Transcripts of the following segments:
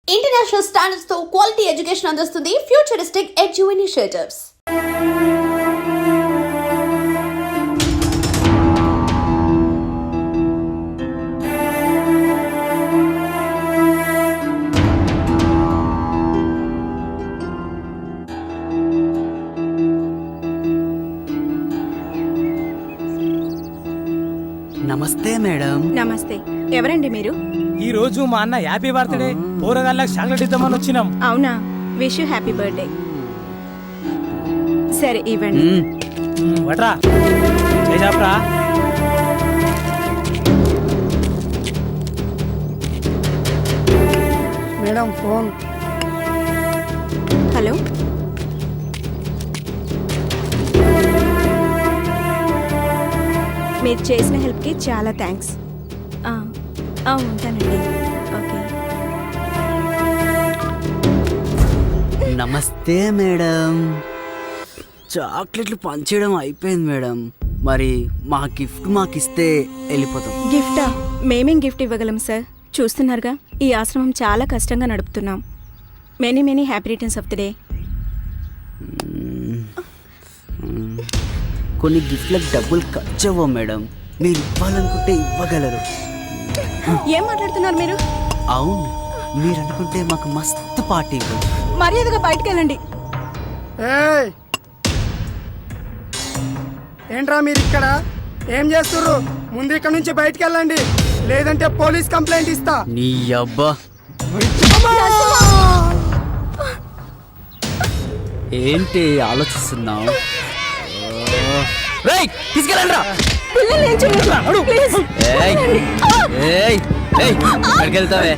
International standards తో quality education అందిస్తుంది futuristic edu initiatives. నమస్తే మేడం. నమస్తే. ఎవరండి మీరు? ఈ రోజు మా అన్న హ్యాపీ బర్త్డే పోరగాళ్ళకి చాక్లెట్ ఇద్దామని వచ్చినాం. అవునా, విష్ యూ హ్యాపీ బర్త్డే. సరే ఇవ్వండి. వట్రా చేసాప్రా. Madam phone. హలో, మీరు చేసిన హెల్ప్కి చాలా థ్యాంక్స్. ఉంటానండి. ఓకే. నమస్తే మేడం. చాక్లెట్లు పంచేయడం అయిపోయింది మేడం. మరి మా గిఫ్ట్ మాకిస్తే వెళ్ళిపోతాం. గిఫ్టా? మేమేం గిఫ్ట్ ఇవ్వగలం సార్? చూస్తున్నారుగా, ఈ ఆశ్రమం చాలా కష్టంగా నడుపుతున్నాం. Many many happy returns of the day. కొన్ని గిఫ్ట్లకు డబ్బులు ఖర్చు అవ్వవు మేడం. మీరు ఇవ్వాలనుకుంటే ఇవ్వగలరు. ఏం మాట్లాడుతున్నారు మీరు? అవును, మీరు అనుకుంటే మాకు మస్తు పార్టీ ఇవ్వండి. మర్యాదగా బయటకు వెళ్ళండి. ఏయ్, ఏంట్రా మీరు ఇక్కడ ఏం చేస్తుర్రు? ముందు ఇక్కడ నుంచి బయటికి వెళ్ళండి, లేదంటే పోలీస్ కంప్లైంట్ ఇస్తా. నీ అబ్బా, ఏంటి ఆలోచిస్తున్నావు? తీసుకెళ్ళండి. ఎక్కడికి వెళ్తావే?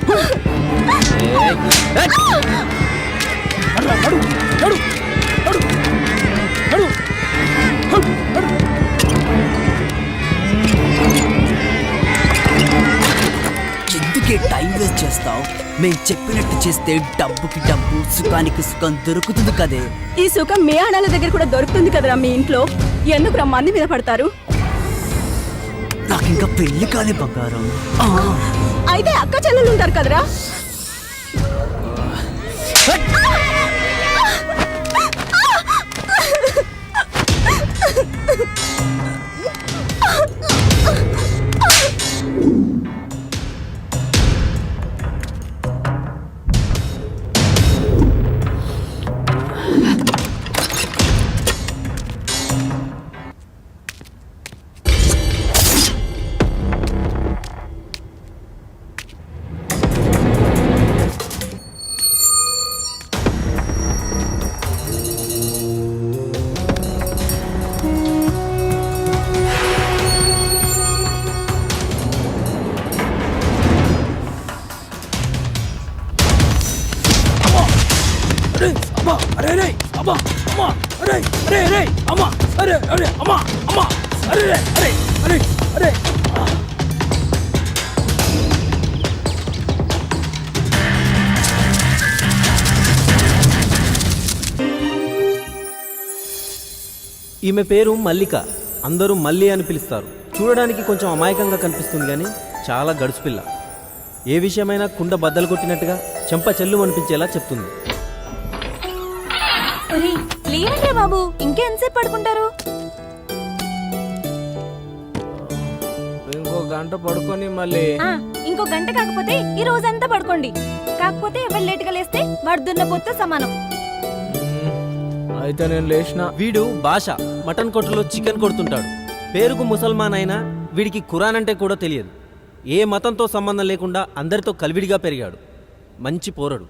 ఎందుకే టైం వేస్ట్ చేస్తావు? మేము చెప్పినట్టు చేస్తే డబ్బుకి డబ్బు, సుఖానికి సుఖం దొరుకుతుంది కదే. ఈ సుఖం మీ ఆడాల దగ్గర కూడా దొరుకుతుంది కదరా మీ ఇంట్లో. ఎందుకు మంది మీద పడతారు? నాకు ఇంకా పెళ్లి కాలే బంగారం. అయితే అక్క చెల్లెలు ఉంటారు కదరా. ఈమె పేరు మల్లిక. అందరూ మల్లి అని పిలుస్తారు. చూడడానికి కొంచెం అమాయకంగా కనిపిస్తుంది కానీ చాలా గడుసుపిల్ల. ఏ విషయమైనా కుండ బద్దలు కొట్టినట్టుగా చెంప చెల్లు అనిపించేలా చెప్తుంది. లేదంటే బాబు, ఇంకెంతసేపు పడుకుంటారు? ఇంకో గంట పడుకొని మళ్ళీ ఇంకో గంట కాకపోతే ఈ రోజంతా పడుకోండి. కాకపోతే ఎవరు లేటుగా లేస్తే వాడు దున్నపోతే సమానం. అయితే నేను లేచిన. వీడు భాష మటన్ కొట్టులో చికెన్ కొడుతుంటాడు. పేరుకు ముసల్మాన్ అయినా వీడికి ఖురాన్ అంటే కూడా తెలియదు. ఏ మతంతో సంబంధం లేకుండా అందరితో కలివిడిగా పెరిగాడు. మంచి పోరడు.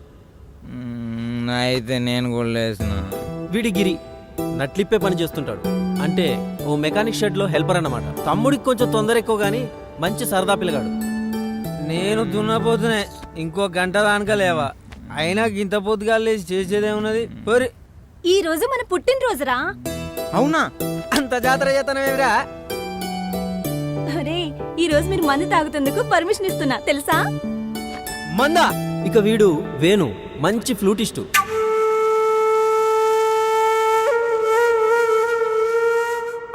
అయితే నేను కూడా లేసిన. వీడి గిరి నట్లిప్పే పని చేస్తుంటాడు. అంటే ఓ మెకానిక్ షెడ్ లో హెల్పర్ అన్నమాట. తమ్ముడికి కొంచెం తొందర ఎక్కువ గానీ మంచి సరదా పిల్లగాడు. నేను దున్నపోతునే ఇంకో గంట దానిక లేవా. అయినా గింత పొద్దుగా లేచి చేసేదేమున్నది? పోరి, ఈ రోజు మన పుట్టినరోజురా. అవునా? అంత జాతర చేతనమేమిరా? అరే, ఈ రోజు మీరు మందు తాగుతందుకు పర్మిషన్ ఇస్తున్నా, తెలుసా? మందా? ఇక వీడు వేణు, మంచి ఫ్లూటిస్టు.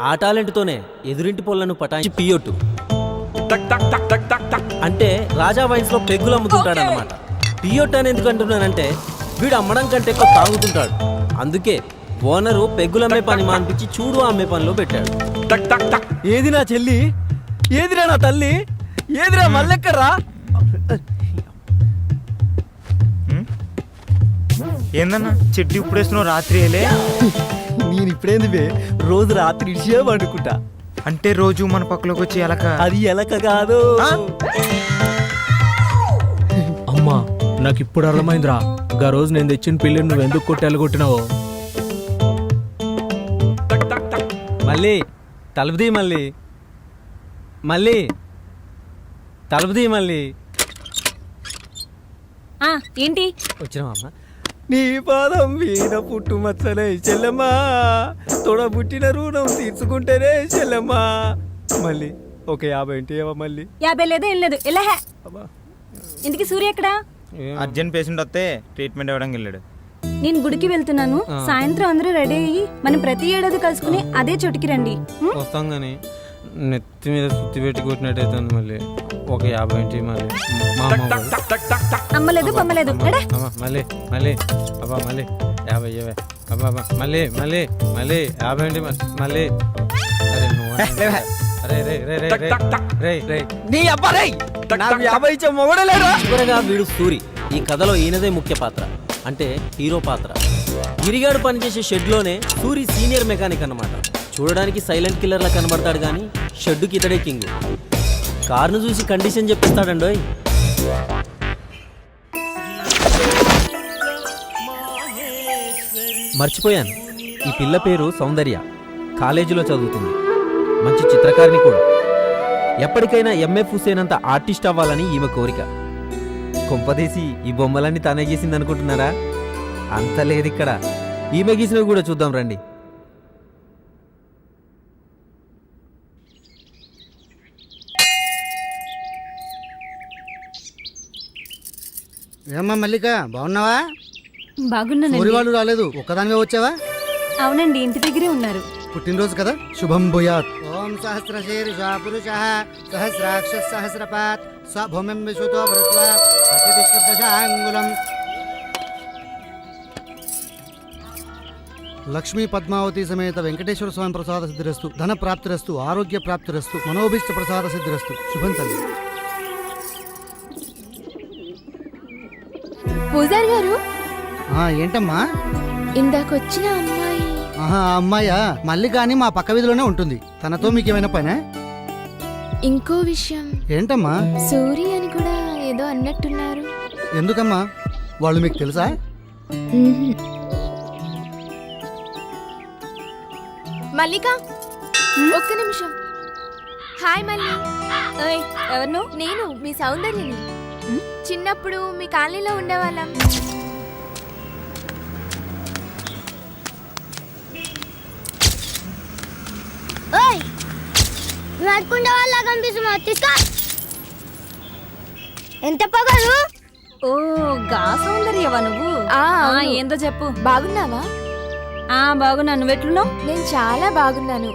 ఆ టాలెంట్తోనే ఎదురింటి పొలను పటాయించి పియ్యొట్టు. అంటే రాజా వైన్స్ లో పెగ్గులు అమ్ముతుంటాడనమాట. పియోట్ అని ఎందుకు అంటున్నానంటే వీడు అమ్మడం కంటే ఎక్కువ తాగుతుంటాడు. అందుకే ఓనరు పెగ్గులమ్మే పని మానిపించి చూడు అమ్మే పనిలో పెట్టాడు. ఏది నా చెల్లి, ఏదిరా నా తల్లి, ఏదిరా మల్లెక్కర్రా? ఏందన్నా చెట్టు ఇప్పుడు వేస్తున్నావు రాత్రి వేలే? నేను ఇప్పుడేంది బే, రోజు రాత్రి ఇడిచే పడుకుంటా. అంటే రోజు మన పక్కలోకి వచ్చి ఎలక? అది ఎలక కాదు. అమ్మా నాకు ఇప్పుడు అర్థమైందిరా, గా రోజు నేను తెచ్చిన పిల్లిని నువ్వు ఎందుకు కొట్టావు? మళ్ళీ తలుపుది, మళ్ళీ మళ్ళీ తలుపుది, మళ్ళీ ఏంటి వచ్చినావమ్మా. నీ పాదం మీద పుట్టు మచ్చలే చెల్లెమ్మా, తొడ పుట్టిన రుణం తీర్చుకుంటేనే చెల్లెమ్మా. మళ్ళీ ఒక 50 ఏంటి మళ్ళీ 50 లేదు ఏం లేదు ఎలా అబ్బా. ఇంటికి సూర్య ఎక్కడా? అర్జెంట్ పేషెంట్ వస్తే ట్రీట్మెంట్ ఇవ్వడానికి వెళ్ళాడు. నేను గుడికి వెళ్తున్నాను, సాయంత్రం అందరూ రెడీ అయ్యి మనం ప్రతి ఏడాది కలుసుకుని అదే చోటుకి రండి. వస్తాం కానీ నెత్తి మీద సుత్తి పెట్టి కొట్టినట్టయితే మళ్ళీ ఒక 50 ఏంటి మళ్ళీ మా అమ్మ వాళ్ళు. అమ్మలేదు పమ్మలేదు మళ్ళీ మళ్ళీ అబ్బా మళ్ళీ 50 అబ్బా మళ్ళీ మళ్ళీ మళ్ళీ 50 ఏంటి మళ్ళీ. అరే నువ్వు అరే రే రే రే రే రే నీ అబ్బా రే, నాకు 50 ఇచ్చే మొగడే లేరా? చివరగా వీడు సూరి. ఈ కథలో ఈయనదే ముఖ్య పాత్ర, అంటే హీరో పాత్ర. గిరిగాడు పనిచేసే షెడ్లోనే సూరి సీనియర్ మెకానిక్ అన్నమాట. చూడడానికి సైలెంట్ కిల్లర్లా కనబడతాడు కానీ షెడ్డుకి ఇతడే కింగ్. కార్ను చూసి కండిషన్ చెప్పిస్తాడండోయ్. మర్చిపోయాను, ఈ పిల్ల పేరు సౌందర్య. కాలేజీలో చదువుతుంది, మంచి చిత్రకారిణి కూడా. ఎప్పటికైనా ఎంఎఫ్ హుసేన్ అంత ఆర్టిస్ట్ అవ్వాలని ఈమె కోరిక. కొంపదీసి ఈ బొమ్మలన్నీ తానే గీసింది అనుకుంటున్నారా? అంత లేదు ఇక్కడ. ఈమె గీసినవి కూడా చూద్దాం రండి. ఏమ్మా మల్లిక, బాగున్నావా? బాగున్నానండి. వాళ్ళు రాలేదు, ఒక్కదానివే వచ్చావా? అవునండి, ఇంటి దగ్గరే ఉన్నారు. పుట్టినరోజు కదా, శుభం భూయాత్. ఓం సహస్రశీర్ష పురుషః సహస్రాక్ష సహస్రపాత్ స భూమిం విశ్వతో భృత్వా ప్రతివిష్కృతశాంగులం. లక్ష్మీ పద్మావతి సమేత వెంకటేశ్వర స్వామి ప్రసాద సిద్ధిరస్తు, ధన ప్రాప్తిరస్తు, ఆరోగ్య ప్రాప్తిరస్తు, మనోభీష్ట ప్రసాద సిద్ధిరస్తు. శుభం తల్లి. పూజారి గారు, ఏంటమ్మా? ఇందాకొచ్చిన అమ్మాయి. ఆ అమ్మాయా? మల్లిక అని మా పక్క వీధిలోనే ఉంటుంది. తనతో మీకేమైనా పనే? ఇంకో విషయం. ఏంటమ్మా? సూరి అని కూడా ఏదో అన్నట్టున్నారు. ఎందుకమ్మా? వాళ్ళు మీకు తెలుసా? మల్లిక, ఒక్క నిమిషం. హాయ్ మల్లి. ఎవరు? నేను మీ సౌందర్యని. చిన్నప్పుడు మీ కాలనీలో ఉండేవాళ్ళం. నడుకుంటే వాళ్ళ కనిపిస్తున్నా. తీసుకో. ఎంత పగలు? ఓ గా సౌందర్యవా నువ్వు? అవును. ఏందో చెప్పు. బాగున్నావా? బాగున్నా, నువ్వెట్లున్నావు? నేను చాలా బాగున్నాను.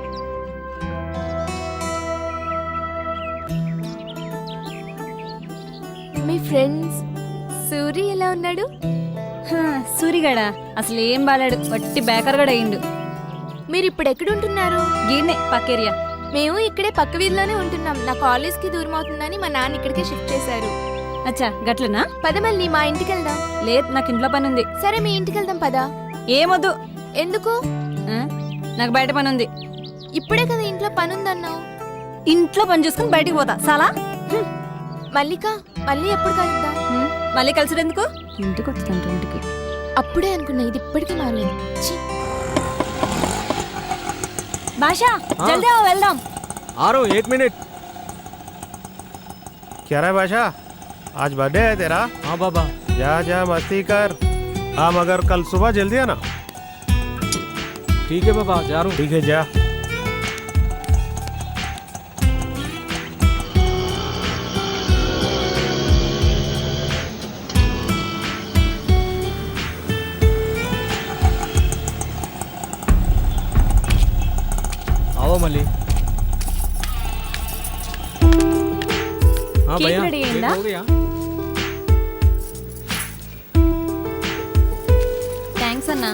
మీ ఫ్రెండ్స్ సూరి ఎలా ఉన్నాడు? సూరిగాడా అసలు ఏం బాలాడు, వట్టి బేకర్గాడు అయ్యిండు. మీరు ఇప్పుడు ఎక్కడుంటున్నారు? గీడ్నే పక్కేరియా. మేము ఇక్కడే పక్క వీధిలోనే ఉంటున్నాం. నా కాలేజ్కి దూరం అవుతుందని మా నాన్న ఇక్కడికే షిఫ్ట్ చేశారు. అచ్చా గట్లనా? పద మళ్ళీ మా ఇంటికి వెళ్దాం. లేదు, నాకు ఇంట్లో పని ఉంది. సరే మీ ఇంటికి వెళ్దాం పదా. ఏమొద్దు. ఎందుకు? నాకు బయట పని ఉంది. ఇప్పుడే కదా ఇంట్లో పని ఉందన్నావు. ఇంట్లో పని చూసుకుని బయటికి పోతా చాలా. మల్లిక, మళ్ళీ ఎప్పుడు కలుద్దాం? మళ్ళీ కలిసినందుకు ఇంటికి వస్తుందంట. ఇంటికి అప్పుడే అనుకున్నా, ఇది ఇప్పటికీ మారలేదు. భాషా జల్దీ వెళ్దాం. 1 मिनट. क्या रहा है बादशाह, आज बर्थडे है तेरा? हाँ बाबा. जा जा मस्ती कर. हाँ मगर कल सुबह जल्दी आना. ठीक है बाबा, जा रहा हूँ. ठीक है जा. आओ मली. हाँ केक भैया, रेडी केक अయిందా? हो गया. థ్యాంక్స్ అన్నా.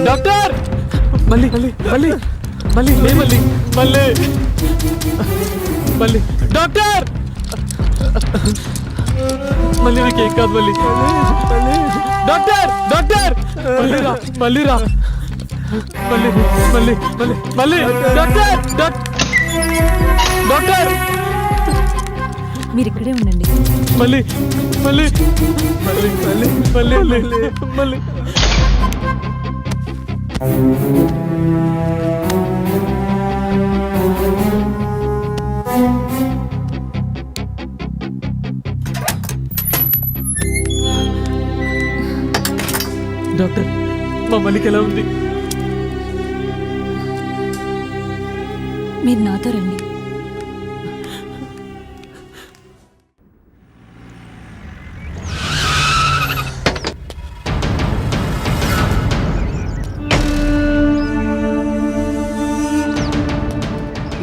డాక్టర్ మళ్ళీ మళ్ళీ మళ్ళీ మళ్ళీ లే మళ్ళీ మళ్ళీ మళ్ళీ డాక్టర్ మళ్ళీ నాకేం కాదు మళ్ళీ డాక్టర్ డాక్టర్ మళ్ళీ రా మళ్ళీ రా మళ్ళీ మళ్ళీ మళ్ళీ మళ్ళీ డాక్టర్ డాక్టర్ మీరు ఇక్కడే ఉండండి. మళ్ళీ మళ్ళీ మళ్ళీ మళ్ళీ మళ్ళీ మళ్ళీ మళ్ళీ డాక్టర్ మా మల్లికి ఎలా ఉంది? మీరు నాతో రండి.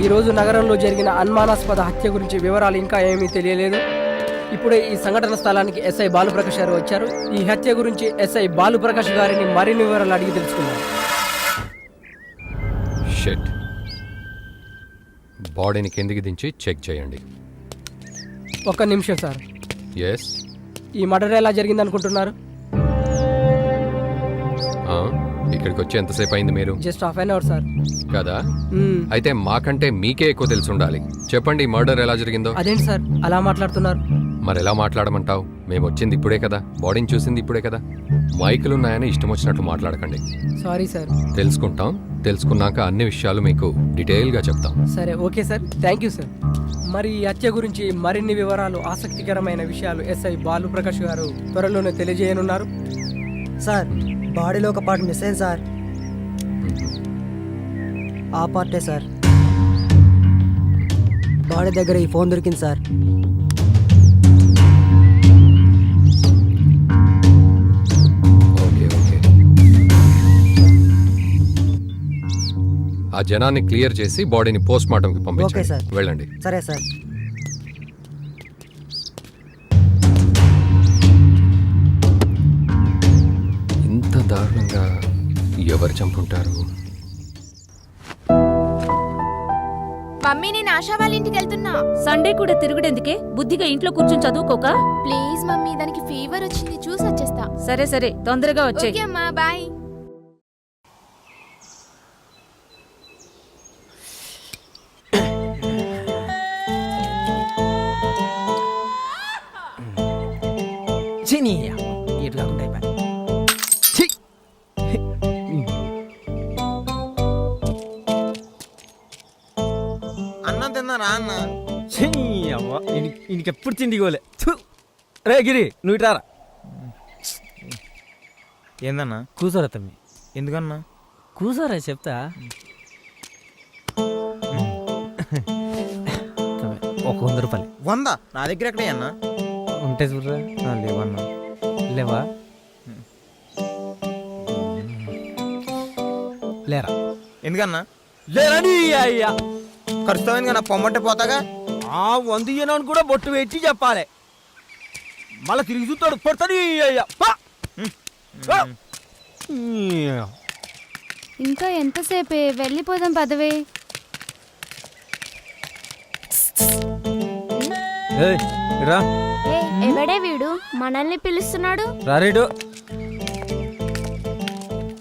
ఈరోజు నగరంలో జరిగిన అనుమానాస్పద హత్య గురించి వివరాలు ఇంకా ఏమీ తెలియలేదు. ఇప్పుడే ఈ సంఘటన స్థలానికి ఎస్ఐ బాలుప్రకాష్ గారు వచ్చారు. ఈ హత్య గురించి ఎస్ఐ బాలుప్రకాష్ గారిని మరిన్ని వివరాలు అడిగి తెలుసుకున్నారు. షిట్. బాడీని కిందికి దించి చెక్ చేయండి. ఒక్క నిమిషం సార్. ఎస్. ఈ మర్డర్ ఎలా జరిగింది అనుకుంటున్నారు? ఇక్కడికి వచ్చి ఎంతసేపు అయింది మీరు? Just half an hour sir. కదా, అయితే మాకంటే మీకే ఎక్కువ తెలిసి ఉండాలి. చెప్పండి, మర్డర్ ఎలా జరిగిందో. అదేంటి సార్ అలా మాట్లాడుతున్నారు? మరి ఎలా మాట్లాడమంటావు? మేము వచ్చింది ఇప్పుడే కదా, బాడీని చూసింది ఇప్పుడే కదా. మైకులున్నాయని ఇష్టం వచ్చినట్టు మాట్లాడకండి. Sorry sir. తెలుసుకుంటాం. తెలుసుకున్నాక అన్ని విషయాలు మీకు డీటెయిల్గా చెప్తాం. సరే, okay sir. Thank you sir. మరి ఈ హత్య గురించి మరిన్ని వివరాలు, ఆసక్తికరమైన విషయాలు ఎస్ఐ బాలుప్రకాష్ గారు త్వరలోనే తెలియజేయనున్నారు. సార్, బాడీలో ఒక పార్ట్ మిస్ అయింది సార్. ఆ పార్టే సార్. బాడీ దగ్గర ఈ ఫోన్ దొరికింది సార్. Okay okay. ఆ జనాన్ని క్లియర్ చేసి బాడీని పోస్ట్ మార్టంకి పంపించండి. సార్. వెళ్ళండి. సరే సార్. ఇంత దారుణంగా ఎవరు చంపుంటారు? మమ్మీ, నేను ఆశా వాళ్ళ ఇంటికి వెళ్తున్నా. సండే కూడా తిరుగుడెందుకే? బుద్ధిగా ఇంట్లో కూర్చొని చదువుకోక. ప్లీజ్ మమ్మీ, దానికి ఫీవర్ వచ్చింది, చూసి వచ్చేస్తా. సరే సరే, తొందరగా వచ్చే. ఓకే అమ్మా, బాయ్. అన్నం తిన్నారా అన్న? ఇంకెప్పుడు తిండిగోలే. రే గిరి, నువ్వు ఇటారా. ఏందన్నా? కూసోరా తమ్మి. ఎందుకన్నా? కూసోరా చెప్తా. ఒక 100 రూపాయలు. 100? నా దగ్గర ఎక్కడే అన్నా? ఉంటే చూడరా. లేవన్నా. లేవా? లేరా. ఎందుకన్నా? లేరని అయ్యా. ఖర్చుతామైంది కదా, పొమ్మంటే పోతాగా. 100 ఇయ్యనని కూడా బొట్టు పెట్టి చెప్పాలి. మళ్ళీ తిరిగి చూస్తాడు, పడతాడు అయ్యా. ఇంకా ఎంతసేపే, వెళ్ళిపోదాం పదవే. రా. ఎవడే వీడు మనల్ని పిలుస్తున్నాడు? రారేడు.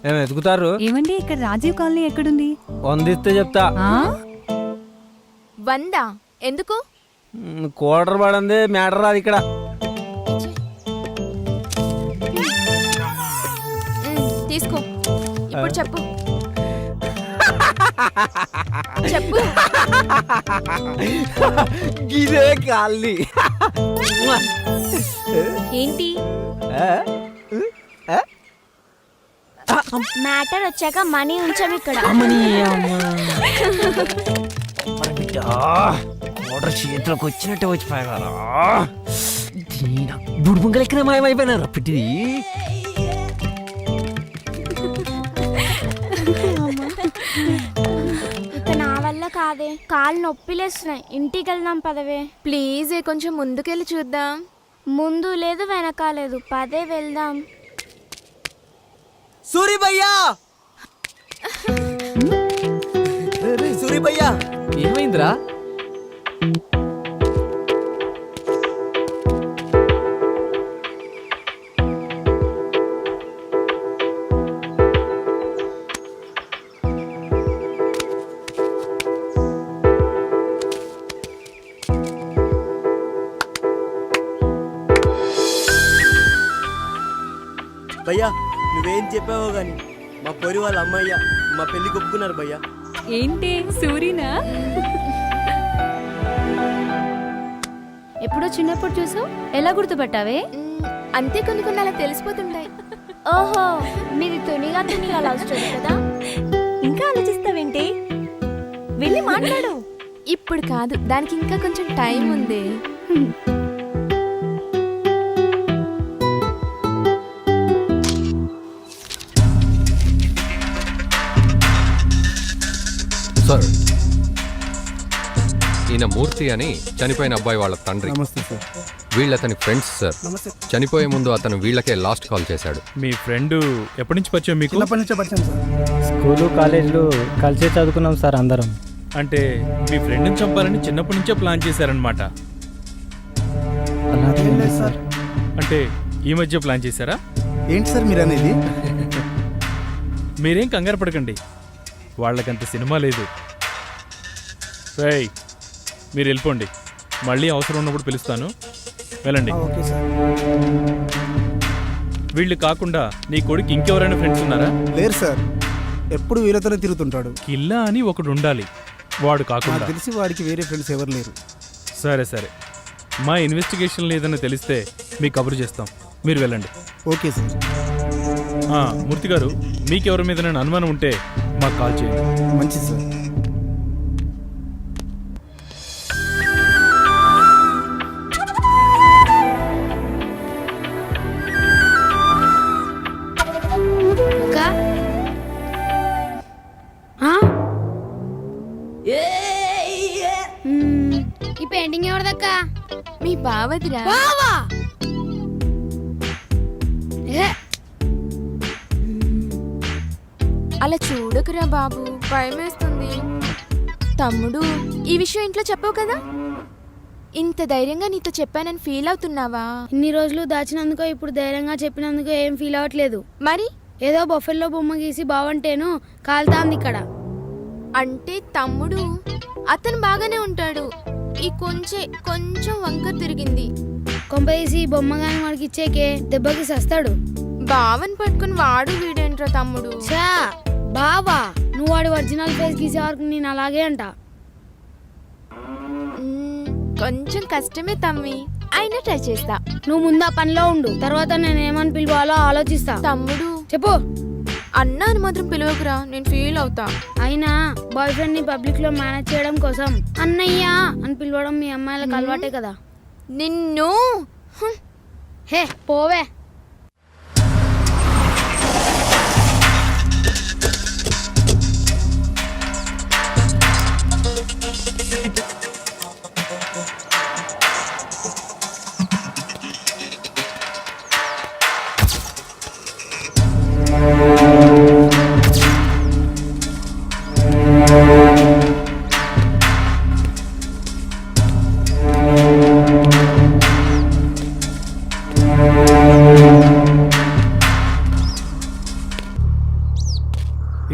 ఏమి ఎదుగుతారు? ఏమండి, ఇక్కడ రాజీవ్ కాలనీ ఎక్కడుంది? 100 ఇస్తే చెప్తా. 100? ఎందుకు? క్వార్టర్ పడింది, మ్యాటర్ రాదు ఇక్కడ. తీసుకో. ఇప్పుడు చెప్పు. చెప్పు. గిదే కాలి. ఏంటి? మ్యాటర్ వచ్చాక మనీ ఉంచాం ఇక్కడ. ఆర్డర్ చేతిలోకి వచ్చినట్టే వచ్చిపోయా. దుర్ముంగలు ఎక్కడ మాయమైపోయినారు పిట్టిది. ఇక నా వల్ల కాదే, కాళ్ళు నొప్పిలేస్తున్నాయి. ఇంటికి వెళ్దాం పదవే. ప్లీజ్ కొంచెం ముందుకెళ్ళి చూద్దాం. ముందు లేదు వెనక లేదు, పదే వెళ్దాం. సూరి భయ్యా, సూరి భయ్యా, ఏమైందిరా? భయ్యా నువ్వేం చెప్పావో గాని మా పొరి వాళ్ళ అమ్మయ్య మా పెళ్లి ఒప్పుకున్నారు భయ్యా. ఏంటి సూరినా? ఎప్పుడో చిన్నప్పుడు చూసావు, ఎలా గుర్తుపట్టావే? అంతే కొన్ని కొన్ని అలా తెలిసిపోతుంటాయి. ఓహో, మీది తునిగా లవ్ స్టోరీ కదా. ఇంకా ఆలోచిస్తావేంటి? వెళ్ళి మాట్లాడు. ఇప్పుడు కాదు, దానికి ఇంకా కొంచెం టైం ఉంది. సార్, ఈయన మూర్తి అని చనిపోయిన అబ్బాయి వాళ్ళ తండ్రి. నమస్తే సార్. వీళ్ళతని friends sir. చనిపోయే ముందు అతను వీళ్ళకే లాస్ట్ కాల్ చేశాడు. మీ ఫ్రెండ్ ఎప్పటి నుంచి పరిచయం మీకు? చిన్నప్పటి నుంచే పరిచయం సార్. స్కూలు కాలేజీలు కలిసే చదువుకున్నాం సార్ అందరం. అంటే మీ ఫ్రెండ్ని చంపాలని చిన్నప్పటి నుంచే ప్లాన్ చేశారనమాట. ఏం లేదు సార్. అంటే ఈ మధ్య ప్లాన్ చేశారా? ఏంటి సార్ మీరు అనేది? మీరేం కంగారు పడకండి, వాళ్ళకంత సినిమా లేదు. రేయ్, మీరు వెళ్ళిపోండి. మళ్ళీ అవసరం ఉన్నప్పుడు పిలుస్తాను, వెళ్ళండి. Okay sir. వీళ్ళు కాకుండా నీ కొడుకు ఇంకెవరైనా ఫ్రెండ్స్ ఉన్నారా? లేరు సార్, ఎప్పుడు వీళ్ళతోనే తిరుగుతుంటాడు. కిల్లా అని ఒకడు ఉండాలి, వాడు నాకు కాకుండా. తెలిసి వాడికి వేరే ఫ్రెండ్స్ ఎవరు లేరు. సరే సరే, మా ఇన్వెస్టిగేషన్లో ఏదైనా తెలిస్తే మీకు కబురు చేస్తాం, మీరు వెళ్ళండి. Okay sir. మూర్తి గారు, మీకెవరి మీద అనుమానం ఉంటే మాకు కాల్ చేయండి. మంచిది సార్. ఈ పెయింటింగ్ ఎవరిదక్కా? మీ బావదిరా. అలా చూడకురా బాబు, భయమేస్తుంది. తమ్ముడు, ఈ విషయం ఇంట్లో చెప్పావు కదా? ఇంత ధైర్యంగా నీతో చెప్పానని ఫీల్ అవుతున్నావా? ఇన్ని రోజులు దాచినందుకో ఇప్పుడు ధైర్యంగా చెప్పినందుకో ఏం ఫీల్ అవ్వట్లేదు. మరి ఏదో బొఫెల్లో బొమ్మ గీసి బావంటేను కాలుతాంది ఇక్కడ. అంటే తమ్ముడు అతను బాగానే ఉంటాడు, ఈ కొంచెం వంక తిరిగింది. కొంపదీసి ఈ బొమ్మ గాని వాడికి ఇచ్చేకే దెబ్బకి సస్తాడు. బావని పట్టుకుని వాడు వీడేంట్రా తమ్ముడు? చా బావా, నువ్వు వాడి ఒరిజినల్ ఫేస్ గీసే వరకు నేను అలాగే అంట. కొంచెం కష్టమే తమ్మి, అయినా ట్రై చేస్తా. నువ్వు ముందు ఆ పనిలో ఉండు, తర్వాత నేను ఏమని పిలవాలో ఆలోచిస్తా. తమ్ముడు చెప్పు. అన్నా అని మాత్రం పిలవకురా, నేను ఫీల్ అవుతా. అయినా బాయ్ ఫ్రెండ్ ని పబ్లిక్ లో మేనేజ్ చేయడం కోసం అన్నయ్య అని పిలవడం మీ అమ్మాయిలకు అలవాటే కదా. నిన్ను హే పోవే.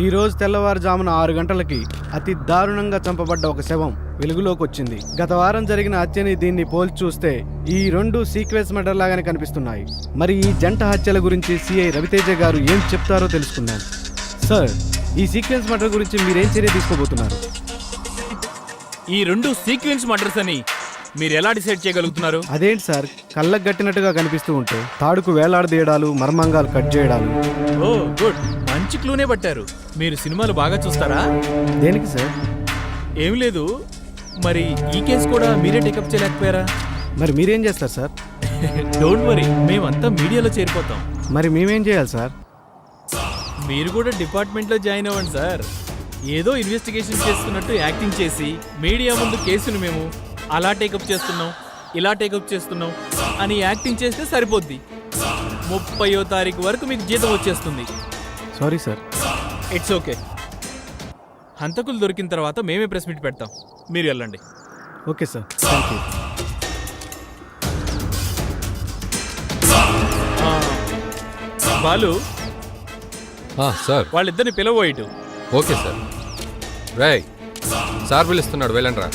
ఈరోజు తెల్లవారుజామున 6 గంటలకి అతి దారుణంగా చంపబడ్డ ఒక శవం వెలుగులోకి వచ్చింది. గత వారం జరిగిన హత్యని దీన్ని పోల్చి చూస్తే ఈ రెండు సీక్వెన్స్ మర్డర్ లాగానే కనిపిస్తున్నాయి. మరి ఈ జంట హత్యల గురించి సిఐ రవితేజ గారు ఏం చెప్తారో తెలుసుకుందాం. సార్, ఈ సీక్వెన్స్ మర్డర్ గురించి మీరేం చర్య తీసుకోబోతున్నారు? ఈ రెండు సీక్వెన్స్ మర్డర్స్ అని మీరు ఎలా డిసైడ్ చేయగలుగుతున్నారు? అదేంటి సార్, కళ్ళకు గట్టినట్టుగా కనిపిస్తూ ఉంటే తాడుకు వేలాడదీయడాలు, మర్మంగాలు కట్ చేయడాలు. ఓ గుడ్, మంచి క్లూనే పట్టారు. మీరు సినిమాలు బాగా చూస్తారా? దేనికి సార్? ఏం లేదు, మరి ఈ కేసు కూడా మీరే టేకప్ చేయలేకపోయారా? మరి మీరేం చేస్తారు సార్? డోంట్ వరీ, మేమంతా మీడియాలో చేరిపోతాం. మరి మేమేం చేయాలి సార్? మీరు కూడా డిపార్ట్మెంట్లో జాయిన్ అవ్వండి సార్. ఏదో ఇన్వెస్టిగేషన్ చేస్తున్నట్టు యాక్టింగ్ చేసి మీడియా ముందు కేసును మేము అలా టేకప్ చేస్తున్నాం, ఇలా టేకప్ చేస్తున్నాం అని యాక్టింగ్ చేస్తే సరిపోద్ది. 30వ తారీఖు వరకు మీకు జీతం వచ్చేస్తుంది. Sorry sir. It's okay. హంతకులు దొరికిన తర్వాత మేమే ప్రెస్ మీట్ పెడతాం, మీరు వెళ్ళండి. Okay sir, thank you. Balu, sir వాళ్ళిద్దరిని పిలవోయిటు. Okay sir. రేయ్, సార్ పిలుస్తున్నాడు, వెళ్ళండి రా.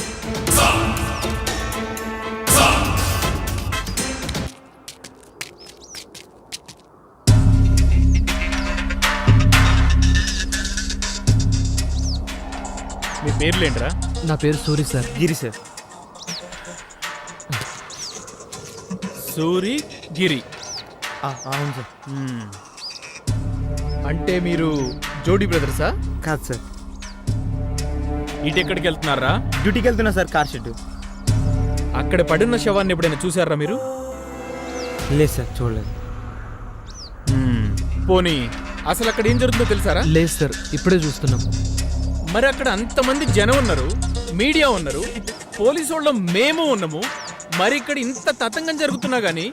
మీ పేర్లేంట్రా? నా పేరు సూరి సార్. గిరి సార్. సూరి గిరి. అవును సార్. అంటే మీరు జోడీ బ్రదర్సా? కాదు సార్, ఇటు ఎక్కడికి వెళ్తున్నారా? డ్యూటీకి వెళ్తున్నా సార్, కార్ షెడ్. అక్కడ పడిన శవాన్ని ఎప్పుడైనా చూసారా మీరు? లేదు సార్, చూడలేదు. పోనీ అసలు అక్కడ ఏం జరుగుతుందో తెలుసారా? లేదు సార్, ఇప్పుడే చూస్తున్నాం. మరి అక్కడ అంతమంది జనం ఉన్నారు, మీడియా ఉన్నారు, పోలీసు వాళ్ళం మేము ఉన్నాము. మరి ఇక్కడ ఇంత తతంగం జరుగుతున్నా గానీ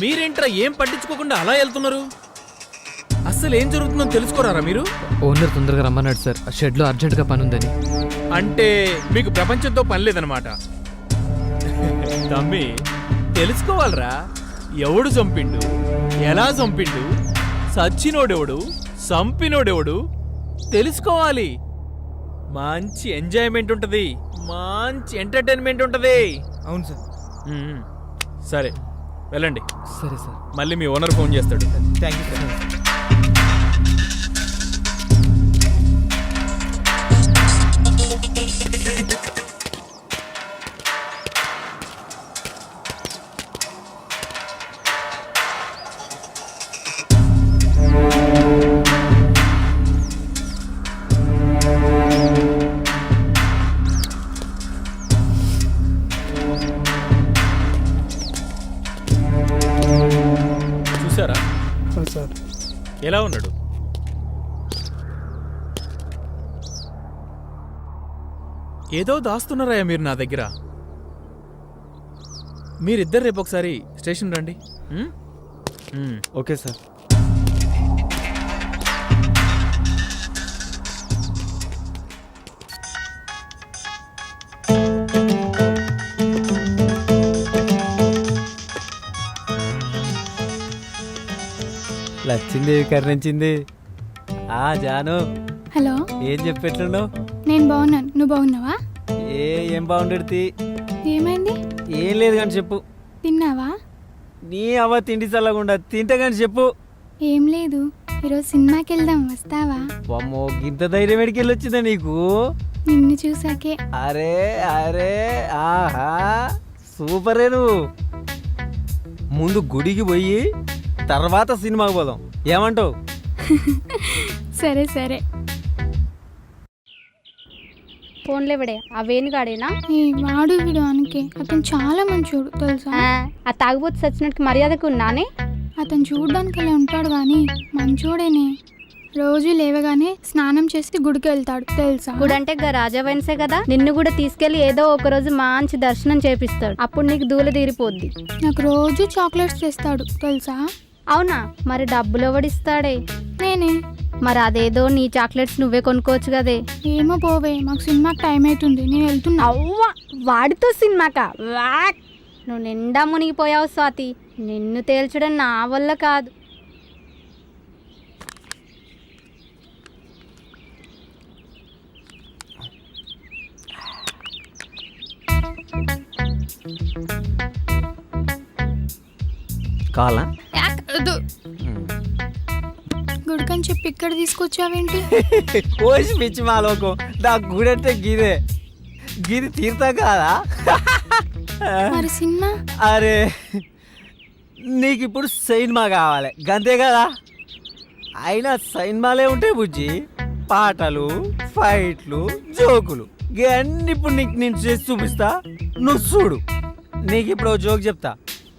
మీరేంట్రా ఏం పట్టించుకోకుండా అలా వెళ్తున్నారు? అసలు ఏం జరుగుతుందో తెలుసుకోరారా మీరు? ఓనర్ తొందరగా రమ్మన్నాడు సార్, షెడ్లో అర్జెంటుగా పని ఉందని. అంటే మీకు ప్రపంచంతో పని లేదనమాట. తమ్మి, తెలుసుకోవాలరా, ఎవడు చంపిండు, ఎలా చంపిండు, సచ్చినోడెవడు, చంపినోడెవడు తెలుసుకోవాలి. మంచి ఎంజాయ్మెంట్ ఉంటది, మంచి ఎంటర్టైన్మెంట్ ఉంటది. అవును సార్. సరే వెళ్ళండి. సరే సార్. మళ్ళీ మీ ఓనర్ ఫోన్ చేస్తాడు. Thank you sir. చూసారా సార్ ఎలా ఉన్నాడు? ఏదో దాస్తున్నారా మీరు నా దగ్గర. మీరిద్దరు రేపు ఒకసారి స్టేషన్ రండి. Okay sir. లచ్చిందేవి కరుణించింది. జాను, హలో, ఏం చెప్పెట్లున్నావు? నేను బాగున్నాను, నువ్వు బాగున్నావా? ఏం బాగుండేది? ఏమైంది? ఏం లేదు కానీ చెప్పు. తిన్నావా? నీ అవ్వ తిండి చల్లకుండా తింటా కానీ చెప్పు. ఏం లేదు, ఈరోజు సినిమాకి వెళ్దాం, వస్తావా? అమ్మో, ఇంత ధైర్యం ఎడికెళ్ళి వచ్చిందా నీకు? నిన్ను చూసాకే. అరే అరే, ఆహా, సూపరే. నువ్వు ముందు గుడికి పోయి తర్వాత సినిమాకి పోదాం, ఏమంటావు? సరే సరే. ఫోన్లో ఇవిడే ఆ వేణుగాడేనా? వాడు వీడు అనకే, అతను చాలా మంచోడు తెలుసా. ఆ తాగుబోతు సచ్చినట్టు మర్యాదకు ఉన్నానే. అతను చూడడానికి అలా ఉంటాడు కానీ మంచోడేనే. రోజు లేవగానే స్నానం చేసి గుడికి వెళ్తాడు తెలుసా. గుడి అంటే రాజా వైన్సే కదా, నిన్ను కూడా తీసుకెళ్లి ఏదో ఒక రోజు మంచి దర్శనం చేపిస్తాడు, అప్పుడు నీకు దూల తీరిపోద్ది. నాకు రోజు చాక్లెట్స్ తెస్తాడు తెలుసా. అవునా? మరి డబ్బులు ఎవడిస్తాడే? నేనే. మరి అదేదో నీ చాక్లెట్స్ నువ్వే కొనుక్కోవచ్చు కదే. ఏమో పోవే, మాకు సినిమాకి టైం అవుతుంది, నేను వెళ్తున్నా. అవ్వా, వాడితో సినిమాకా? నువ్వు నిండా మునిగిపోయావు స్వాతి, నిన్ను తేల్చడం నా వల్ల కాదు. కావాలా? గుడికని చెప్పి ఇక్కడ తీసుకొచ్చావేంటి? కోసి పిచ్చి మా లోకం, నా గుడంటే గిదే, గిది తీర్థం కాదా? మరి సినిమా? అరే, నీకు ఇప్పుడు సినిమా కావాలి గంతే కదా. అయినా సినిమాలే ఉంటాయి బుజ్జి, పాటలు, ఫైట్లు, జోకులు, ఇవన్నీ ఇప్పుడు నీకు నేను చేసి చూపిస్తా, నువ్వు చూడు. నీకు ఇప్పుడు జోక్ చెప్తా,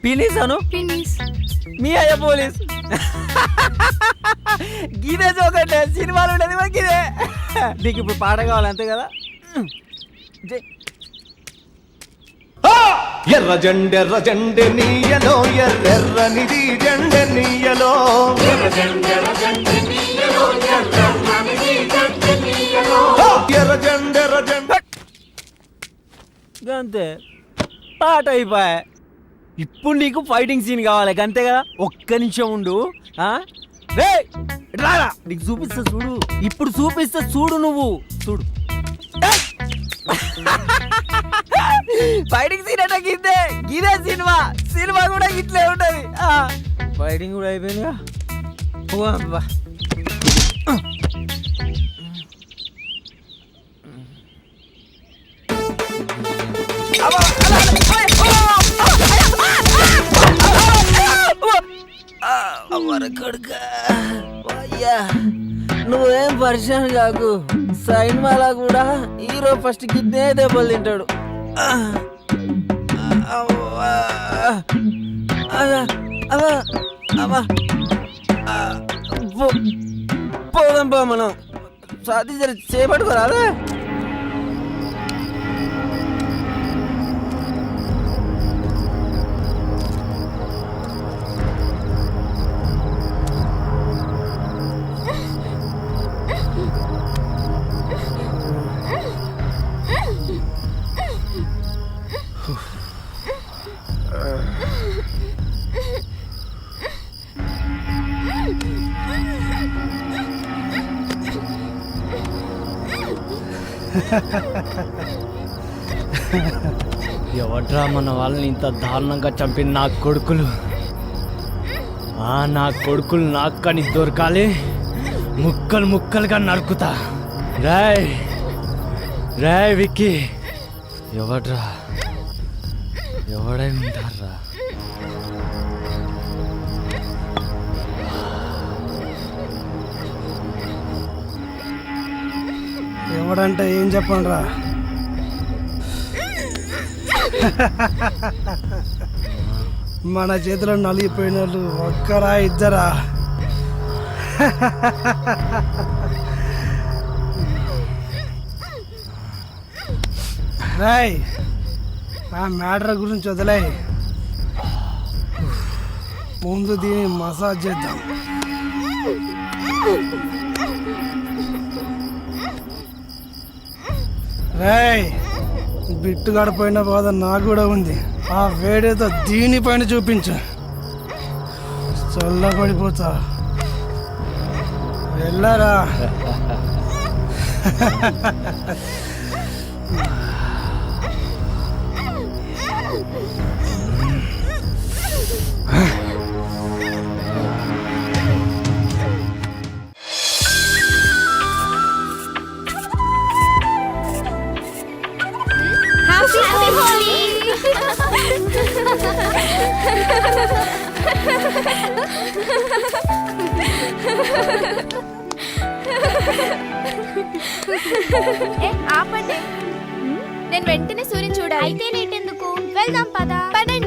పినిసాను పినీస్. మీ అయ్య పోలీస్. గిదే చూడండి సినిమాలు ఉండేది మాకు ఇదే. నీకు ఇప్పుడు పాట కావాలి అంతే కదా. ఎర్ర జెండె నీయలో ఎర్రనిది జెండె నీయలో ఎర్ర జెండె అంతే పాట అయిపోయా. ఇప్పుడు నీకు ఫైటింగ్ సీన్ కావాలి అంతే కదా. ఒక్క నిమిషం ఉండు. రారా నీకు చూపిస్తా చూడు. ఇప్పుడు చూపిస్తా చూడు. నువ్వు చూడు. ఫైటింగ్ సీన్ అంటే గిద్దే. గిదే సినిమా. సినిమా కూడా ఇట్లే ఉంటది. ఫైటింగ్ కూడా అయిపోయిందిగా. నువ్వేం పరిచయం కాకు. సినిమాలా కూడా హీరో ఫస్ట్ గిద్దే దెబ్బలు తింటాడు. పోదాంపా మనం. సాధి జర చేపట్టుకోరాదా. ఎవడ్రా మన వాళ్ళని ఇంత దారుణంగా చంపిన నా కొడుకులు? నా కొడుకులు నాకు కానీ దొరకాలి. ముక్కలు ముక్కలుగా నరుకుతా. రాయ్ రాయ్ విక్కీ, ఎవడ్రా? ఎవడై ఉంటారా? ఎవడంటే ఏం చెప్పండి రా. మన చేతిలో నలిగిపోయిన వాళ్ళు ఒక్కరా ఇద్దరా? రాయ్ ఆ మ్యాటర్ గురించి వదిలే. ముందు దీన్ని మసాజ్ చేద్దాం. రాయ్ బిట్టు గడిపోయిన బాధ నాకు కూడా ఉంది. ఆ వేడేదో దీనిపైన చూపించు. చల్లబడిపోతా. వెళ్ళరా. ఆపండి. నేను వెంటనే సూర్యుని చూడాలి. అయితే నేటెందుకు? వెళ్దాం పద. పదండి.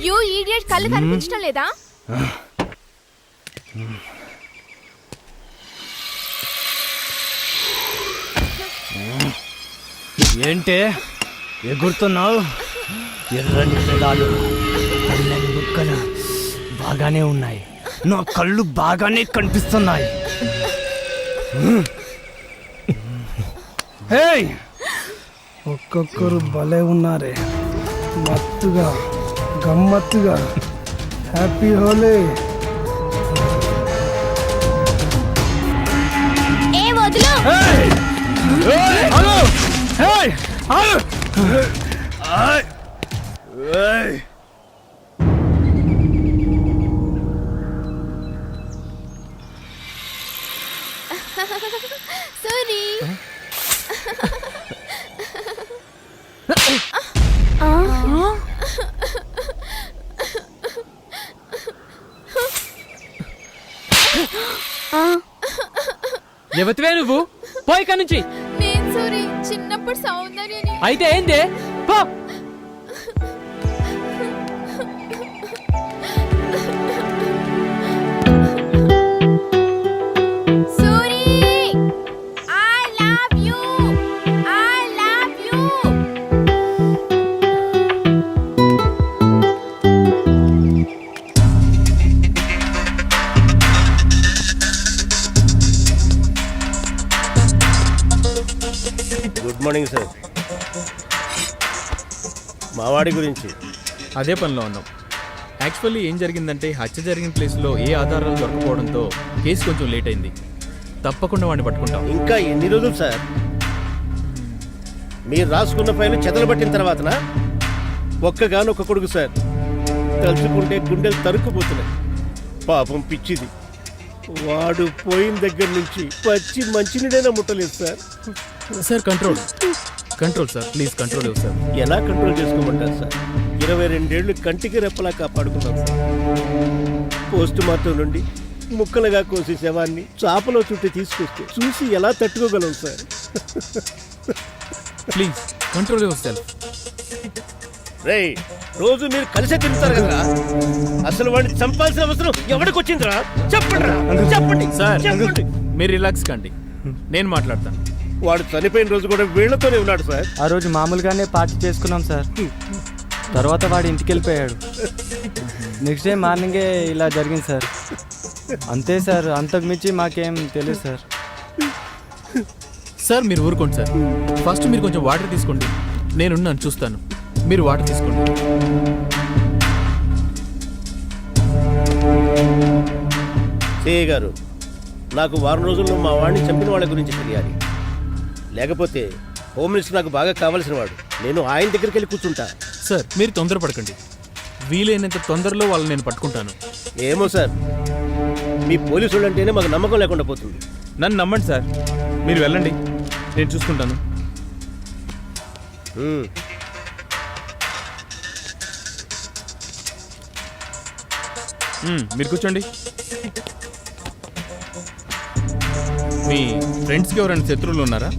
యూ ఈడియట్, కళ్ళు కనిపించడం లేదా? ఏంటే ఎగురుతున్నావు? ఎర్రని పెదాలు, తెల్లని బుక్కలు బాగానే ఉన్నాయి. నా కళ్ళు బాగానే కనిపిస్తున్నాయి. ఒక్కొక్కరు భలే ఉన్నారే. మత్తుగా గమ్మత్తుగా. హ్యాపీ హోలీ. ఏ వదులు. సారీ. ఎవతివే నువ్వు పోయి ఇక్కడి నుంచి. నేను సారీ, చిన్నప్పుడు సౌందర్యని. అయితే ఏంది పో. Suri, I love you. I love you. Good morning sir. మావాడి గురించి అదే పనిలో ఉన్నాం. యాక్చువల్లీ ఏం జరిగిందంటే హత్య జరిగిన ప్లేస్లో ఏ ఆధారాలు దొరకపోవడంతో కేసు కొంచెం లేట్ అయింది. తప్పకుండా వాడిని పట్టుకుంటాం. ఇంకా ఎన్ని రోజులు సార్? మీరు రాసుకున్న ఫైలు చెదలబట్టిన తర్వాతనా? ఒక్కగానొక్క కొడుకు సార్, తలుచుకుంటే గుండెలు తరుక్కుపోతున్నాయి. పాపం పిచ్చిది, వాడు పోయిన దగ్గర నుంచి పచ్చి మంచినీడైనా ముట్టలేదు sir. Sir control control sir, please control ఇవ్వు సార్. ఎలా కంట్రోల్ చేసుకోమంటారు సార్? 22 ఏళ్ళు కంటికి రెప్పలా కాపాడుకున్నాం సార్. పోస్ట్ మార్టం నుండి ముక్కలుగా కోసి శవాన్ని చాపలో చుట్టి తీసుకొస్తే చూసి ఎలా తట్టుకోగలం sir? Please control yourself. రేయ్, రోజు మీరు కలిసే తింటారు కదా, అసలు వాడిని చంపాల్సిన అవసరం ఎవరికి వచ్చిందిరా? చెప్పండి చెప్పండి సార్, చెప్పండి. మీరు రిలాక్స్ కండి, నేను మాట్లాడతాను. వాడు చనిపోయిన రోజు కూడా వీళ్లతోనే ఉన్నాడు సార్. ఆ రోజు మామూలుగానే పార్టీ చేసుకున్నాం సార్. తర్వాత వాడు ఇంటికి వెళ్ళిపోయాడు. నెక్స్ట్ డే మార్నింగే ఇలా జరిగింది సార్. అంతే సార్, అంతకు మించి మాకేం తెలియదు సార్. సార్ మీరు ఊరుకోండి సార్. ఫస్ట్ మీరు కొంచెం వాటర్ తీసుకోండి, నేనున్నాను చూస్తాను. మీరు వాటర్ తీసుకోండి. సిఐ గారు, నాకు వారం రోజుల్లో మా వాడిని చంపిన వాళ్ళ గురించి తెలియాలి. లేకపోతే హోమ్ మినిస్టర్ నాకు బాగా కావాల్సిన వాడు. నేను ఆయన దగ్గరికి వెళ్ళి కూర్చుంటా. సార్ మీరు తొందరపడకండి, వీలైనంత తొందరలో వాళ్ళని నేను పట్టుకుంటాను. ఏమో సార్, మీ పోలీసులు అంటేనే మాకు నమ్మకం లేకుండా పోతుంది. నన్ను నమ్మండి సార్, మీరు వెళ్ళండి, నేను చూసుకుంటాను. మీరు కూర్చోండి. మీ ఫ్రెండ్స్కి ఎవరైనా శత్రువులు ఉన్నారా?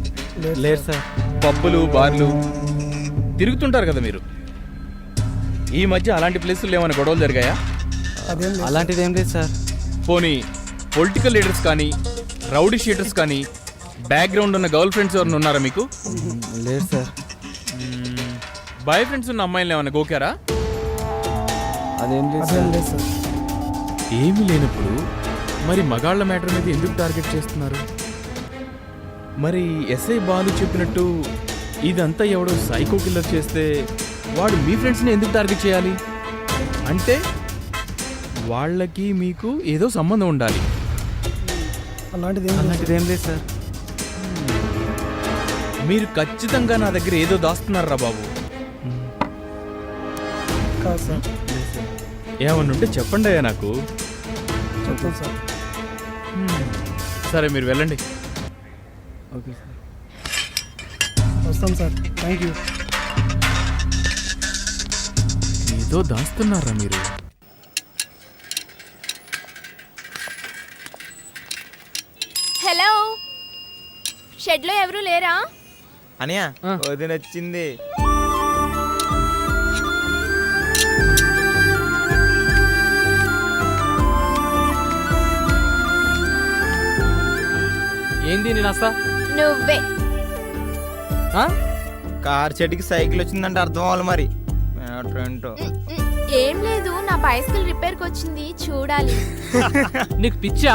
లేదు సార్. పబ్బులు బార్లు తిరుగుతుంటారు కదా మీరు. ఈ మధ్య అలాంటి ప్లేసుల్లో ఏమైనా గొడవలు జరిగాయా? అలాంటిది ఏం లేదు సార్. పోనీ పొలిటికల్ లీడర్స్ కానీ రౌడీ షీటర్స్ కానీ బ్యాక్గ్రౌండ్ ఉన్న గర్ల్ ఫ్రెండ్స్ ఎవరైనా ఉన్నారా మీకు? లేదు సార్. బాయ్ ఫ్రెండ్స్ ఉన్న అమ్మాయిలు ఏమైనా గోకారా? అదేం లేదు సార్. ఏమీ లేనప్పుడు మరి మగాళ్ళ మ్యాటర్ మీద ఎందుకు టార్గెట్ చేస్తున్నారు? మరి ఎస్ఐ బాలు చెప్పినట్టు ఇదంతా ఎవడో సైకో కిల్లర్ చేస్తే వాడు మీ ఫ్రెండ్స్ని ఎందుకు టార్గెట్ చేయాలి? అంటే వాళ్ళకి మీకు ఏదో సంబంధం ఉండాలి. అలాంటిది ఏం లేదు సార్. మీరు ఖచ్చితంగా నా దగ్గర ఏదో దాస్తున్నారా బాబు? ఏమన్నా ఉంటే చెప్పండి అయ్యా నాకు. సరే మీరు వెళ్ళండి. Okay sir. వస్తాం సార్. Thank you. ఏదో దాస్తున్నారా మీరు? హలో, షెడ్లో ఎవరు లేరా? అనియా వదిన వచ్చింది. ఏంది నేను వస్తా? నువ్వే. కార్ చెట్టుకి సైకిల్ వచ్చిందంటే అర్థం అవ్వాలి మరి. ఏంటో ఏం లేదు, నా బైసికల్ రిపేర్కి వచ్చింది, చూడాలి. నీకు పిచ్చా?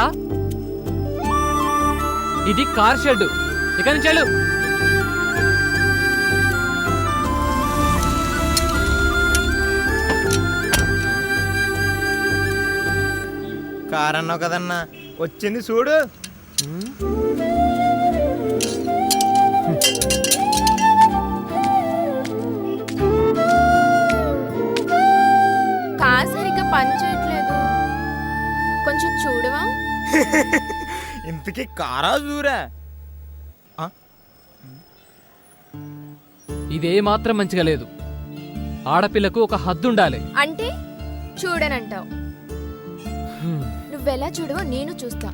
ఇది కార్ షెడ్, ఇక నుంచి వెళ్ళు. కార్ అన్నావు కదన్నా, వచ్చింది చూడు. కార్ సరిగ్గా పని చేయట్లేదు, కొంచెం చూడవా? ఇంతకీ కారా జూరా? ఇదే మాత్రం మంచిగా లేదు. ఆడపిల్లకు ఒక హద్దు ఉండాలి. అంటే చూడనంటావు. నువ్వెలా చూడవో నేను చూస్తా.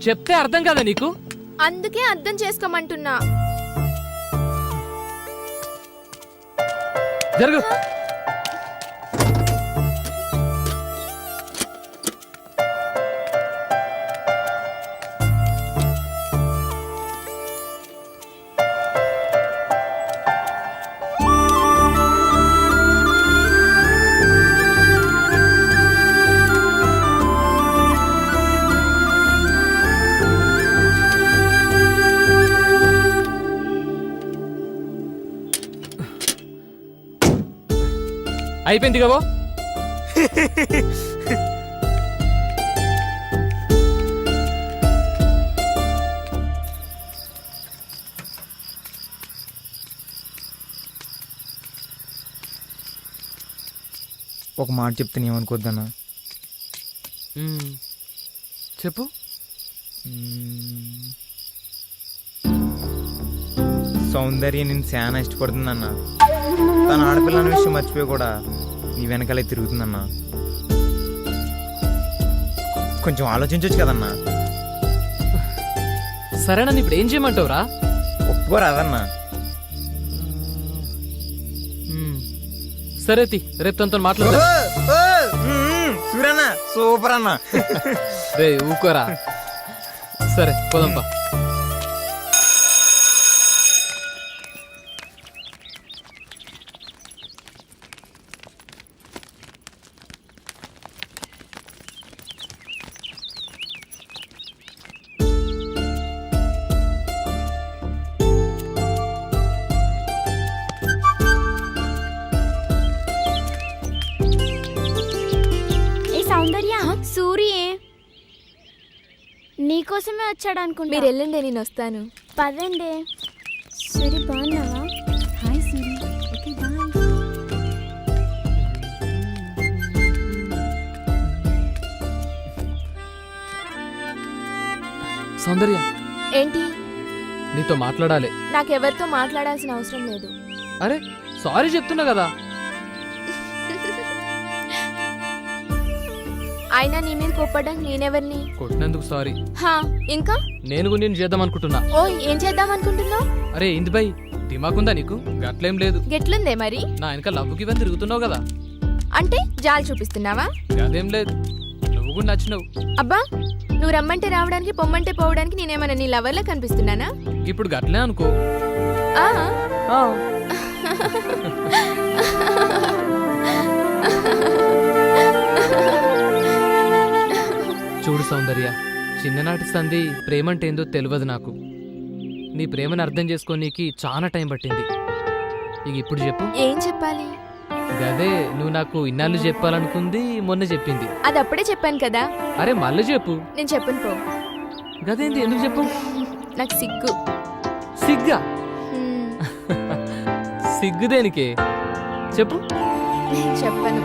చెప్తే అర్థం కదా నీకు? అందుకే అర్థం చేసుకోమంటున్నా. జరుగు. అయిపోయింది కాబో. ఒక మాట చెప్తే ఏమనుకోద్దన్నా? చెప్పు. సౌందర్య నేను చాలా ఇష్టపడుతుందన్నా. తన ఆడపిల్ల అనే విషయం మర్చిపోయి కూడా నీ వెనకాలే తిరుగుతుందన్నా. కొంచెం ఆలోచించవచ్చు కదన్నా. సరేనా, ఇప్పుడు ఏం చేయమంటావురా? ఒప్పుకోరాదన్నా. సరే రేపు తనతో మాట్లాడు. సూరన్నా సూపర్ అన్నా. రే ఊకోరా. సరే పోదంపా. సౌందర్య, సూర్యే నీకోసమే వచ్చాడు అనుకుంటా. మీరు వెళ్ళండి, నేను వస్తాను. పదండి. సూరి బాగున్నావా? Hi Suri. Okay bye. Soundarya, ఏంటి? నీతో మాట్లాడాలి. నాకెవరితో మాట్లాడాల్సిన అవసరం లేదు. అరే సారీ చెప్తున్నా కదా. అయినా నీ మీద కోప్పడానికి నేనెవరిని? కొట్టినందుకు సారీ. ఇంకా నేను నేను చేద్దాం అనుకుంటున్నా. ఓ, ఏం చేద్దాం అనుకుంటున్నావు? అరే ఇంది బై, దిమాకుందా నీకు? గట్లేం లేదు. గెట్లుందే మరి? నా వెనక లవ్వుకి ఇవన్నీ తిరుగుతున్నావు కదా. అంటే జాలి చూపిస్తున్నావా? అదేం లేదు, నువ్వు కూడా నచ్చినావు. అబ్బా, నువ్వు రమ్మంటే రావడానికి పొమ్మంటే పోవడానికి నేనేమన్నా నీ లవర్లా కనిపిస్తున్నానా? ఇప్పుడు గట్లే అనుకో. చూడు సౌందర్య, చిన్ననాటి సంధి ప్రేమంటే ఏందో తెలియదు నాకు. నీ ప్రేమను అర్థం చేసుకోనీకి చాలా టైం పట్టింది. ఇక ఇప్పుడు చెప్పు. ఏం చెప్పాలి? గదే నువ్వు నాకు ఇన్నాళ్ళు చెప్పాలనుకుంది, మొన్న చెప్పింది. అది అప్పుడే చెప్పాను కదా. అరే మళ్ళీ చెప్పు. నేను చెప్పను పో. గదేంది, ఎందుకు చెప్పు? నాకు సిగ్గు. సిగ్గా? సిగ్గు దేనికే చెప్పు. చెప్పను.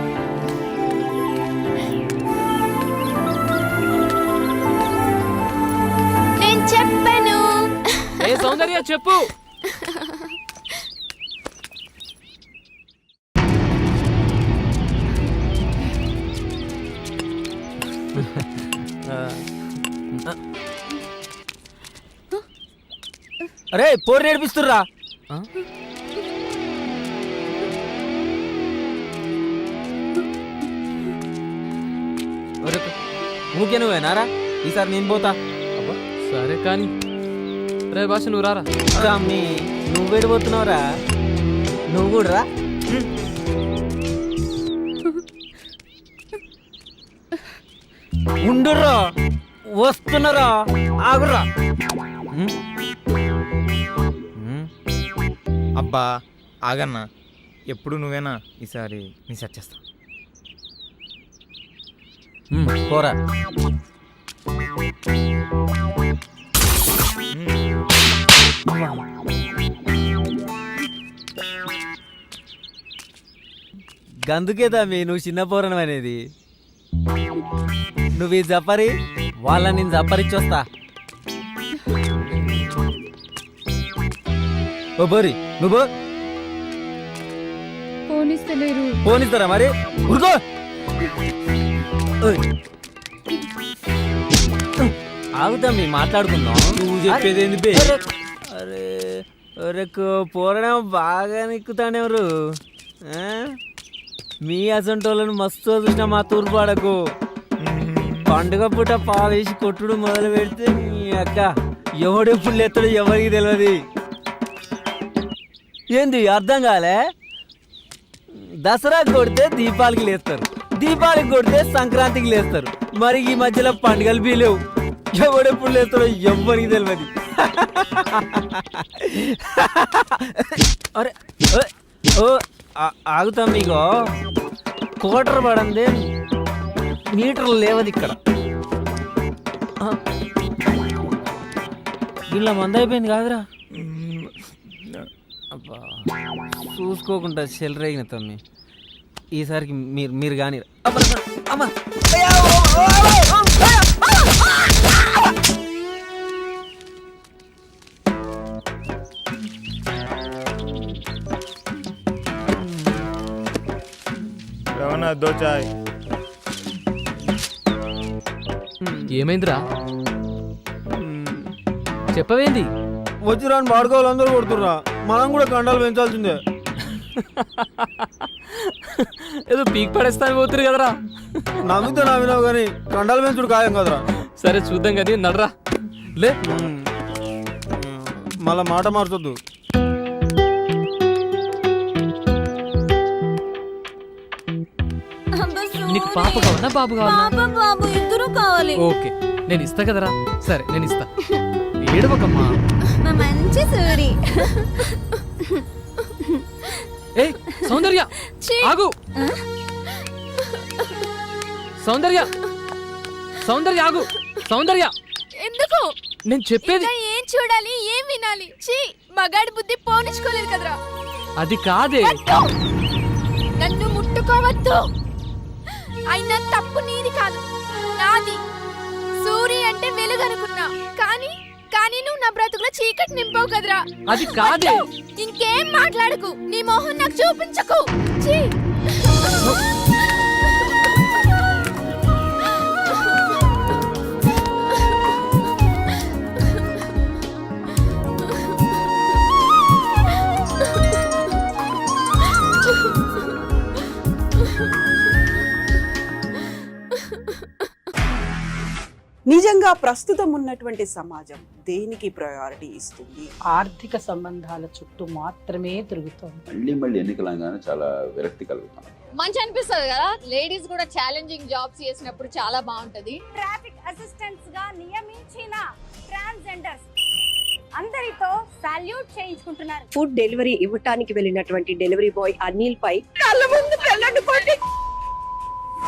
నేను చెప్పను. ఏ సౌందర్య చెప్పు. అరే పోరు నేర్పిస్తుర్రా. ఊకే నువ్వేనారా? ఈసారి నేను పోతా. సరే కానీ రే భాష నువ్వు రారా. అమ్మి నువ్వు వెళ్ళిపోతున్నావురా? నువ్వు కూడా రా. ఉండుర్రా, వస్తున్నారా, ఆగుర్రా. అబ్బా ఆగన్నా, ఎప్పుడు నువ్వేనా? ఈసారి నీ సెట్ చేస్తా. పోరా. గందుకే తమ్మి నువ్వు చిన్న పోరణం అనేది. నువ్వు ఈ జపరి వాళ్ళని నేను జపరిచ్చొస్తా. ఓ బోరి నువ్వు పోనిస్తలేరు. పోనిస్తారా మరి? ఉరుకో. ఆగుతాం మీ మాట్లాడుకుందాం. నువ్వు చెప్పేది ఏంది బే? అరే అరే పోరడం బాగా నిక్కుతానెవరు? మీ అసంటోళ్ళను మస్తు చూసిన మా తూర్పాడకు. పండుగ పూట పావేసి కొట్టుడు మొదలు పెడితే మీ అక్క ఎవడెప్పుడు ఎత్తడు ఎవరికి తెలియదు. ఏంది అర్థం కాలే? దసరాకి కొడితే దీపాలకి లేస్తారు, దీపాలకి కొడితే సంక్రాంతికి లేస్తారు. మరి ఈ మధ్యలో పండుగలు బీ లేవు. ఎవడెప్పుడు లేస్తాడో ఎవ్వరికి తెలియదు. అరే ఓ ఆగుతాం మీకు. కోటర్ పడందే మీటర్లు లేవది ఇక్కడ. దీనిలో మంద అయిపోయింది కాదురా. అబ్బా చూసుకోకుండా చెల్లరేగిన తమ్మి. ఈసారికి మీరు కానీ ఏమైందిరా? చెప్పవేంది? వచ్చి రాని వాడుకోవాలి అందరూ కొడుతుర్రా. మనం కూడా కండాలు పెంచాల్సిందే. ఏదో పీక్ పడేస్తాను పోతురు కదరా. నమ్మితే నమ్మినావు కానీ కండాలు పెంచుడు ఖాయం కదరా. సరే చూద్దాం కానీ నడరా. లే మళ్ళా మాట మార్చొద్దు. నీకు పాప కావాలా బాబు కావాలా? బాబు ఇద్దరు కావాలి. ఓకే నేను ఇస్తా కదరా. సరే నేను ఇస్తా. ఏడవకమ్మా. మంచి సూరి. ఏయ్ సౌందర్య ఆగు. సౌందర్య సౌందర్య ఆగు. సౌందర్య ఎందుకు? నేను చెప్పేది ఏం చూడాలి ఏం వినాలి? ఛీ మగాడి బుద్ధి పోనిచ్చుకోలేదు కదరా. అది కాదే. నన్ను ముట్టుకోవద్దు. అయినా తప్పు నీది కాదు నాది. సూరి అంటే వెలుగు అనుకున్నా కానీ నువ్వు నా బ్రతుకులో చీకటి నింపావు కదరా. అది కాదే. ఇంకేం మాట్లాడకు. నీ మొహం నాకు చూపించకు. ఛీ నిజంగా ప్రస్తుతం ఉన్నటువంటి సమాజం దేనికి ప్రయారిటీ ఇస్తుంది? ఆర్థిక సంబంధాల చుట్టూ మాత్రమే తిరుగుతోంది. మళ్ళీ ఎన్నికలంగానే చాలా విరక్తి కలుగుతాను. మంచి అనిపిస్తుంది కదా. లేడీస్ కూడా ఛాలెంజింగ్ జాబ్స్ చేసినప్పుడు చాలా బాగుంటది. ట్రాఫిక్ అసిస్టెంట్స్ గా నియమించిన ట్రాన్స్జెండర్స్ అందరితో సాల్యూట్ చేయించుకుంటున్నారు. ఫుడ్ డెలివరీ ఇవ్వటానికి వెళ్ళినటువంటి డెలివరీ బాయ్ అనిల్ పై కళ్ళ ముందు